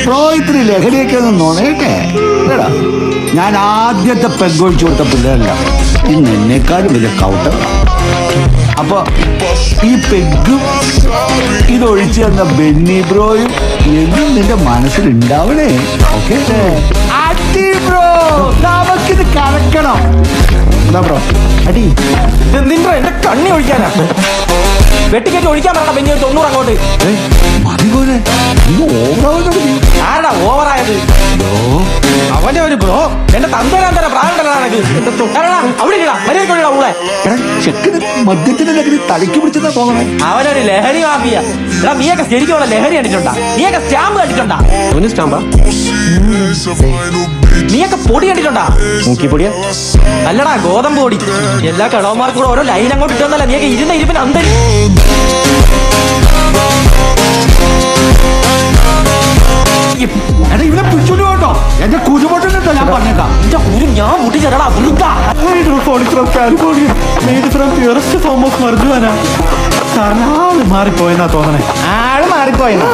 Bro ഇത്തിരി ലഹരിയൊക്കെ ഒന്ന് നുണയട്ടെ. എടാ, ഞാൻ ആദ്യത്തെ പെഗ് ഒഴിച്ചു കൊടുത്ത പിള്ളേരല്ല, ഇന്ന് എന്നെക്കാളും വലിയ കൗട്ട. അപ്പൊ ഈ പെഗും ഇതൊഴിച്ചു തന്ന ബെന്നി ബ്രോയും എന്നും നിന്റെ മനസ്സിലുണ്ടാവണേ. ഓക്കെ അടി ബ്രോ, നമുക്കിത് കറക്കണം. എന്താ ബ്രോ അടി? നിന്റെ എന്റെ കണ്ണി ഒഴിക്കാനാ വെട്ടിക്കെട്ടി ഒഴിക്കാൻ പറയണ ബെന്നി 90 അങ്ങോട്ട്. മതി പോലെ ആരടാ ഓവറായത്? അവന്റെ ഒരു ബ്രോ എന്റെ തന്തരാൻ തന്നെ പ്രായം അവിടെ ഊളെ. ചെക്കന് മദ്യത്തിന്റെ ലഹരി തലയ്ക്ക് പിടിച്ചതാ തോന്നണേ. അവനൊരു ലഹരി മാഫിയ. എടാ നീയൊക്കെ ശരിക്കുള്ള ലഹരി കണ്ടിട്ടുണ്ടാ? നീയൊക്കെ സ്റ്റാമ്പ് കണ്ടിട്ടുണ്ടാ? സ്റ്റാമ്പാ? നീയൊക്കെ പൊടി കണ്ടിട്ടുണ്ടാ? പൊടിയാ? അല്ലടാ ഗോതമ്പ് പൊടി. എല്ലാ കടവന്മാർക്കും കൂടെ ഓരോ ലൈൻ അങ്ങോട്ട് ഇട്ടൊന്നല്ല, നീയൊക്കെ ഇരുന്ന ഇരുപ്പിന് അന്തരി. ഇവിടെ പിടിച്ചോണ്ട് പോട്ടോ, എന്റെ കുരുപൊട്ടുണ്ടോ ഞാൻ പറഞ്ഞേക്കാം. എന്റെ കുരു ഞാൻ മുട്ടിച്ചേരടാ. ആള് മാറിപ്പോയെന്നാ തോന്നണേ. ആള് മാറിപ്പോയെന്നാ